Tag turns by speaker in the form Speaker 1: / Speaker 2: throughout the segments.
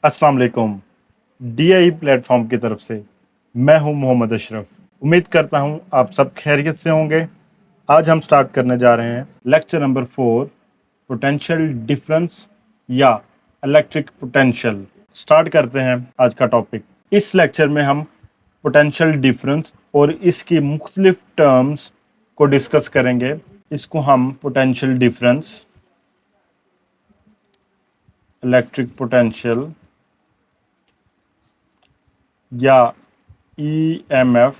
Speaker 1: अस्सलाम वालेकुम। DI platform की तरफ से मैं हूं मोहम्मद अशरफ। उम्मीद करता हूं आप सब खैरियत से होंगे। आज हम स्टार्ट करने जा रहे हैं लेक्चर नंबर 4, पोटेंशियल डिफरेंस या इलेक्ट्रिक पोटेंशियल। स्टार्ट करते हैं आज का टॉपिक। इस लेक्चर में हम पोटेंशियल डिफरेंस और इसकी मुख्तलिफ टर्म्स को डिस्कस करेंगे। इसको हम पोटेंशियल डिफरेंस, इलेक्ट्रिक पोटेंशियल या ईएमएफ,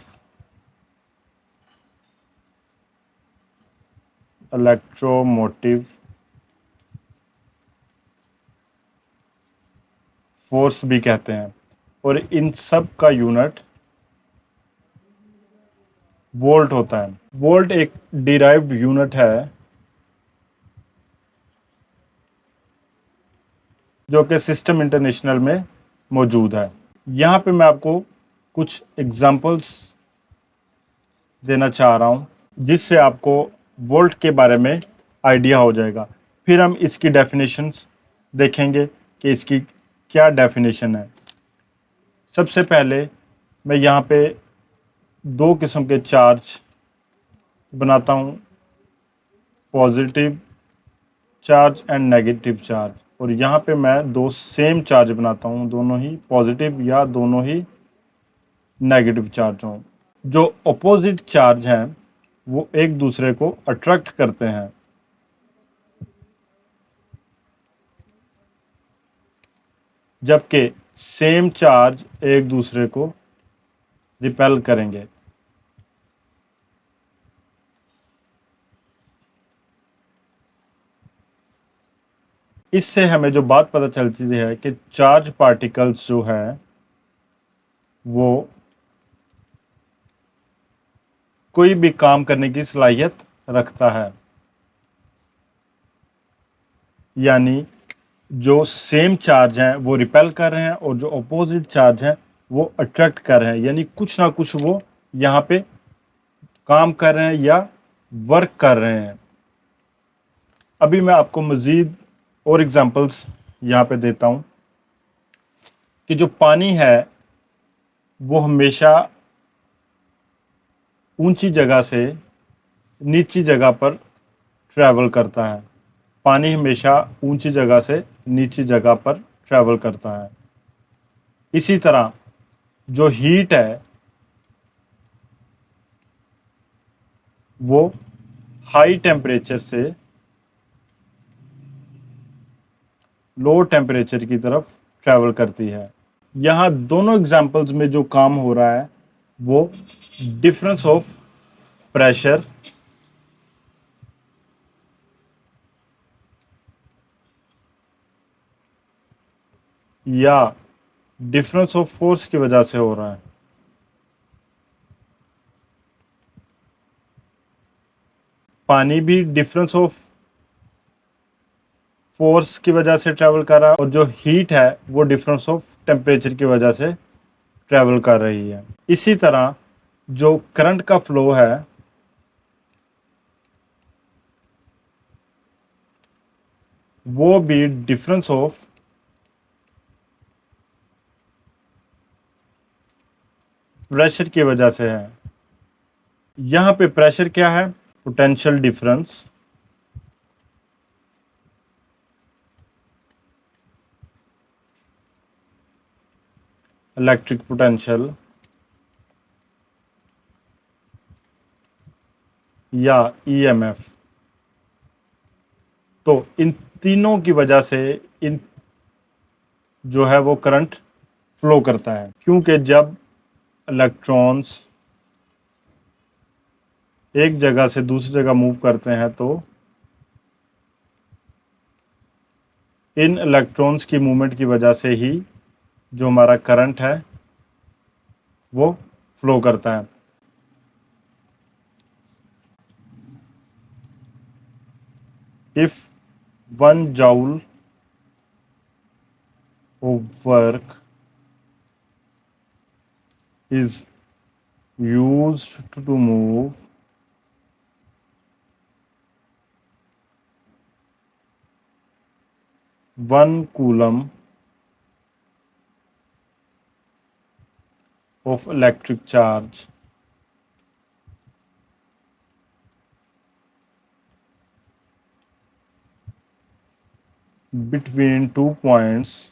Speaker 1: इलेक्ट्रोमोटिव फोर्स भी कहते हैं और इन सब का यूनिट वोल्ट होता है। वोल्ट एक डिराइव्ड यूनिट है जो कि सिस्टम इंटरनेशनल में मौजूद है। यहाँ पे मैं आपको कुछ एग्जांपल्स देना चाह रहा हूँ जिससे आपको वोल्ट के बारे में आइडिया हो जाएगा। फिर हम इसकी डेफिनेशंस देखेंगे कि इसकी क्या डेफिनेशन है। सबसे पहले मैं यहाँ पे दो किस्म के चार्ज बनाता हूँ, positive charge and negative charge. और यहाँ पे मैं दो सेम चार्ज बनाता हूँ, दोनों ही पॉजिटिव या दोनों ही नेगेटिव चार्ज हों। जो अपोजिट चार्ज हैं वो एक दूसरे को अट्रैक्ट करते हैं, जबकि सेम चार्ज एक दूसरे को रिपेल करेंगे। इससे हमें जो बात पता चलती है कि चार्ज पार्टिकल्स जो है वो कोई भी काम करने की सलाहियत रखता है, यानी जो सेम चार्ज हैं वो रिपेल कर रहे हैं और जो अपोजिट चार्ज हैं वो अट्रैक्ट कर रहे हैं, यानी कुछ ना कुछ वो यहाँ पे काम कर रहे हैं या वर्क कर रहे हैं। अभी मैं आपको मज़ीद और एग्जांपल्स यहाँ पे देता हूँ कि जो पानी है वो हमेशा ऊंची जगह से नीची जगह पर ट्रैवल करता है। पानी हमेशा ऊंची जगह से नीची जगह पर ट्रैवल करता है। इसी तरह जो हीट है वो हाई टेम्परेचर से लो टेम्परेचर की तरफ ट्रैवल करती है। यहाँ दोनों एग्जांपल्स में जो काम हो रहा है वो डिफरेंस ऑफ प्रेशर या डिफरेंस ऑफ फोर्स की वजह से हो रहा है। पानी भी डिफरेंस ऑफ फोर्स की वजह से ट्रैवल कर रहा है और जो हीट है वो डिफरेंस ऑफ टेम्परेचर की वजह से ट्रैवल कर रही है। इसी तरह जो करंट का फ्लो है वो भी डिफरेंस ऑफ प्रेशर की वजह से है। यहाँ पे प्रेशर क्या है? पोटेंशियल डिफरेंस इलेक्ट्रिक पोटेंशियल या ईएमएफ। तो इन तीनों की वजह से इन जो है वो करंट फ्लो करता है, क्योंकि जब इलेक्ट्रॉन्स एक जगह से दूसरी जगह मूव करते हैं तो इन इलेक्ट्रॉन्स की मूवमेंट की वजह से ही जो हमारा करंट है वो फ्लो करता है। If 1 joule of work is used to move 1 coulomb of electric charge between 2 points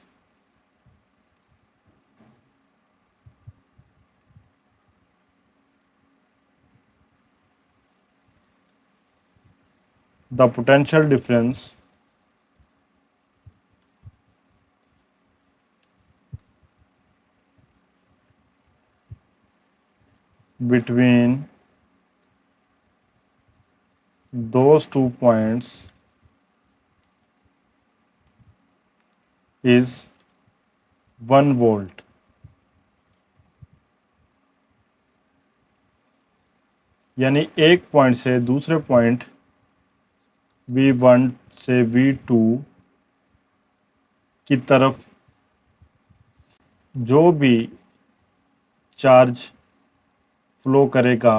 Speaker 1: the potential difference between those 2 points is 1 volt। यानी एक पॉइंट से दूसरे पॉइंट V1 से V2 की तरफ जो भी चार्ज फ्लो करेगा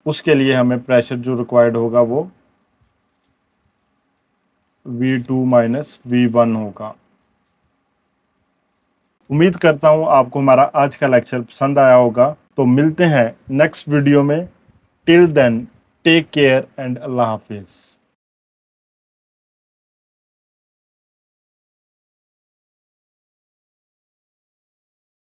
Speaker 1: उसके लिए हमें प्रेशर जो रिक्वायर्ड होगा वो V2 माइनस V1 होगा। उम्मीद करता हूँ आपको हमारा आज का लेक्चर पसंद आया होगा। तो मिलते हैं नेक्स्ट वीडियो में। Till then take care and Allah हाफिज़।